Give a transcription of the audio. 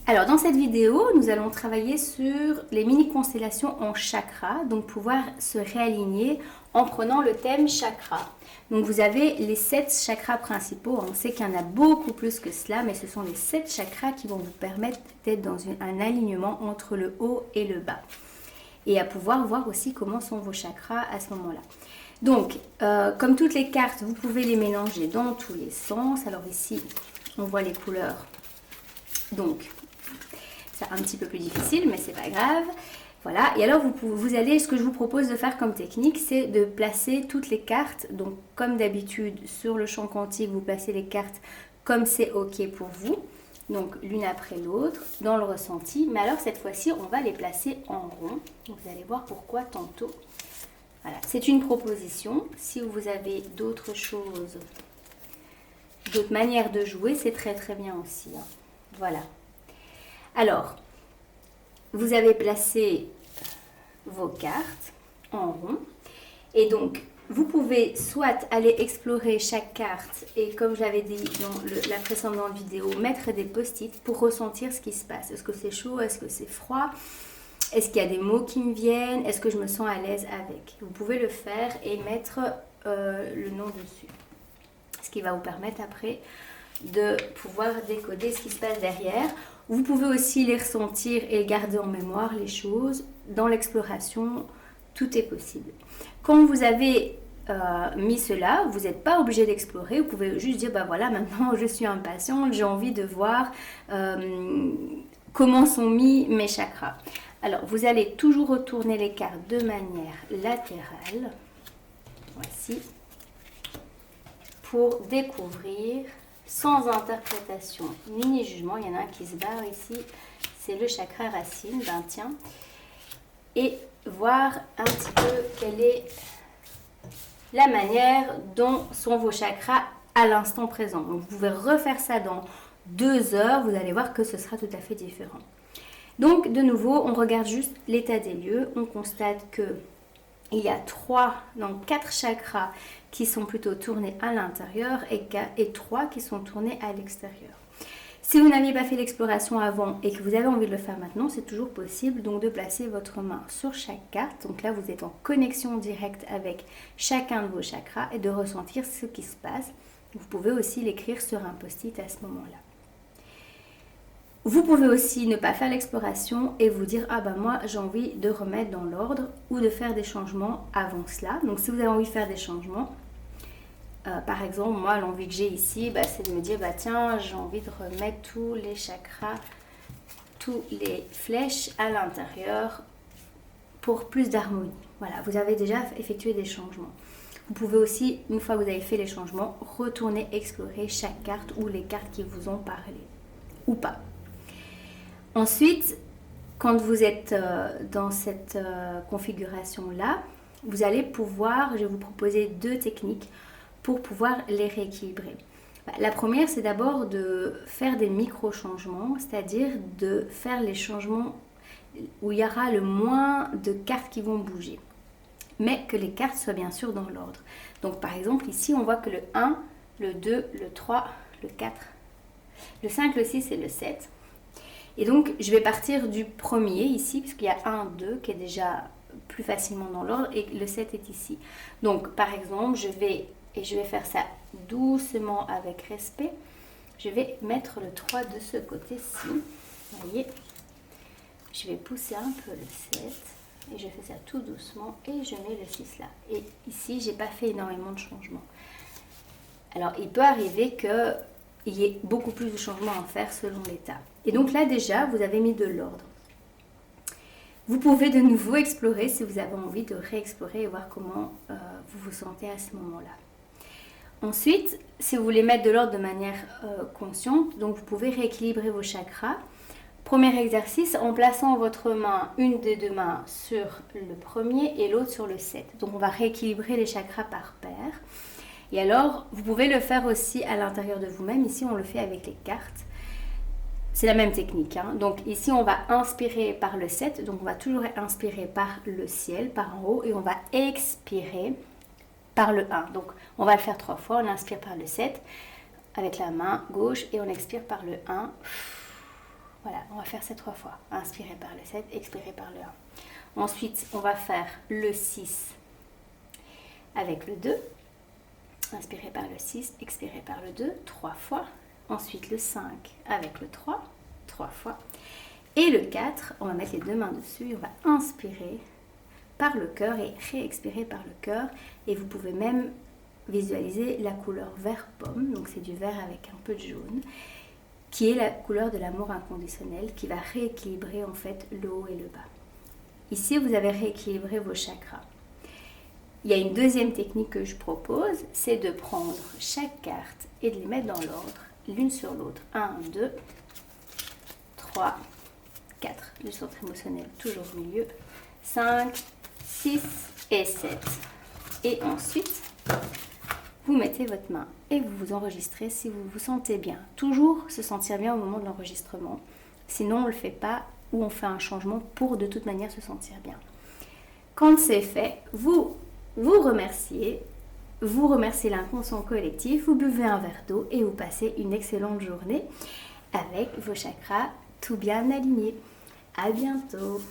Alors dans cette vidéo, nous allons travailler sur les mini-constellations en chakras, donc pouvoir se réaligner en prenant le thème chakra. Donc vous avez les 7 chakras principaux, on sait qu'il y en a beaucoup plus que cela, mais ce sont les 7 chakras qui vont vous permettre d'être dans un alignement entre le haut et le bas. Et à pouvoir voir aussi comment sont vos chakras à ce moment-là. Donc, comme toutes les cartes, vous pouvez les mélanger dans tous les sens. Alors ici, on voit les couleurs. Donc, c'est un petit peu plus difficile, mais c'est pas grave. Voilà, et alors vous allez, ce que je vous propose de faire comme technique, c'est de placer toutes les cartes. Donc, comme d'habitude, sur le champ quantique, vous placez les cartes comme c'est OK pour vous. Donc, l'une après l'autre, dans le ressenti. Mais alors, cette fois-ci, on va les placer en rond. Donc, vous allez voir pourquoi tantôt. Voilà, c'est une proposition. Si vous avez d'autres choses, d'autres manières de jouer, c'est très très bien aussi. Hein. Voilà. Alors, vous avez placé vos cartes en rond. Et donc, vous pouvez soit aller explorer chaque carte et comme j'avais dit dans la précédente vidéo, mettre des post-it pour ressentir ce qui se passe. Est-ce que c'est chaud? Est-ce que c'est froid? Est-ce qu'il y a des mots qui me viennent? Est-ce que je me sens à l'aise avec? Vous pouvez le faire et mettre le nom dessus. Ce qui va vous permettre après de pouvoir décoder ce qui se passe derrière. Vous pouvez aussi les ressentir et garder en mémoire les choses. Dans l'exploration, tout est possible. Quand vous avez mis cela, vous n'êtes pas obligé d'explorer. Vous pouvez juste dire, bah voilà, maintenant je suis impatiente, j'ai envie de voir comment sont mis mes chakras. Alors, vous allez toujours retourner les cartes de manière latérale. Voici. Pour découvrir sans interprétation ni jugement. Il y en a un qui se barre ici. C'est le chakra racine. Ben tiens. Et voir un petit peu quelle est la manière dont sont vos chakras à l'instant présent. Donc, vous pouvez refaire ça dans 2 heures. Vous allez voir que ce sera tout à fait différent. Donc, de nouveau, on regarde juste l'état des lieux. On constate que il y a 4 chakras qui sont plutôt tournés à l'intérieur et 3 qui sont tournés à l'extérieur. Si vous n'aviez pas fait l'exploration avant et que vous avez envie de le faire maintenant, c'est toujours possible donc de placer votre main sur chaque carte. Donc là, vous êtes en connexion directe avec chacun de vos chakras et de ressentir ce qui se passe. Vous pouvez aussi l'écrire sur un post-it à ce moment-là. Vous pouvez aussi ne pas faire l'exploration et vous dire « Ah ben moi j'ai envie de remettre dans l'ordre ou de faire des changements avant cela. » Donc si vous avez envie de faire des changements, par exemple moi l'envie que j'ai ici c'est de me dire « Tiens j'ai envie de remettre tous les chakras, toutes les flèches à l'intérieur pour plus d'harmonie. » Voilà, vous avez déjà effectué des changements. Vous pouvez aussi, une fois que vous avez fait les changements, retourner explorer chaque carte ou les cartes qui vous ont parlé ou pas. Ensuite, quand vous êtes dans cette configuration-là, vous allez pouvoir, je vais vous proposer 2 techniques pour pouvoir les rééquilibrer. La première, c'est d'abord de faire des micro-changements, c'est-à-dire de faire les changements où il y aura le moins de cartes qui vont bouger, mais que les cartes soient bien sûr dans l'ordre. Donc par exemple, ici, on voit que le 1, le 2, le 3, le 4, le 5, le 6 et le 7. Et donc, je vais partir du premier ici, puisqu'il y a 1, 2 qui est déjà plus facilement dans l'ordre et le 7 est ici. Donc, par exemple, je vais faire ça doucement avec respect. Je vais mettre le 3 de ce côté-ci. Vous voyez, je vais pousser un peu le 7 et je fais ça tout doucement et je mets le 6 là. Et ici, je n'ai pas fait énormément de changements. Alors, il peut arriver que il y ait beaucoup plus de changements à faire selon l'état. Et donc là déjà, vous avez mis de l'ordre. Vous pouvez de nouveau explorer si vous avez envie de réexplorer et voir comment vous vous sentez à ce moment-là. Ensuite, si vous voulez mettre de l'ordre de manière consciente, donc vous pouvez rééquilibrer vos chakras. Premier exercice, en plaçant votre main, une des 2 mains sur le premier et l'autre sur le 7. Donc on va rééquilibrer les chakras par paire. Et alors, vous pouvez le faire aussi à l'intérieur de vous-même. Ici, on le fait avec les cartes. C'est la même technique. Hein. Donc ici, on va inspirer par le 7. Donc on va toujours inspirer par le ciel, par en haut. Et on va expirer par le 1. Donc on va le faire 3 fois. On inspire par le 7 avec la main gauche et on expire par le 1. Voilà, on va faire ça 3 fois. Inspirez par le 7, expirez par le 1. Ensuite, on va faire le 6 avec le 2. Inspirez par le 6, expirez par le 2, 3 fois. Ensuite, le 5 avec le 3, 3 fois. Et le 4, on va mettre les deux mains dessus et on va inspirer par le cœur et réexpirer par le cœur. Et vous pouvez même visualiser la couleur vert pomme, donc c'est du vert avec un peu de jaune, qui est la couleur de l'amour inconditionnel, qui va rééquilibrer en fait le haut et le bas. Ici, vous avez rééquilibré vos chakras. Il y a une deuxième technique que je propose, c'est de prendre chaque carte et de les mettre dans l'ordre, l'une sur l'autre. 1, 2, 3, 4. Le centre émotionnel toujours au milieu. 5, 6 et 7. Et ensuite, vous mettez votre main et vous vous enregistrez si vous vous sentez bien. Toujours se sentir bien au moment de l'enregistrement. Sinon, on ne le fait pas ou on fait un changement pour de toute manière se sentir bien. Quand c'est fait, vous remerciez l'inconscient collectif, vous buvez un verre d'eau et vous passez une excellente journée avec vos chakras tout bien alignés. À bientôt!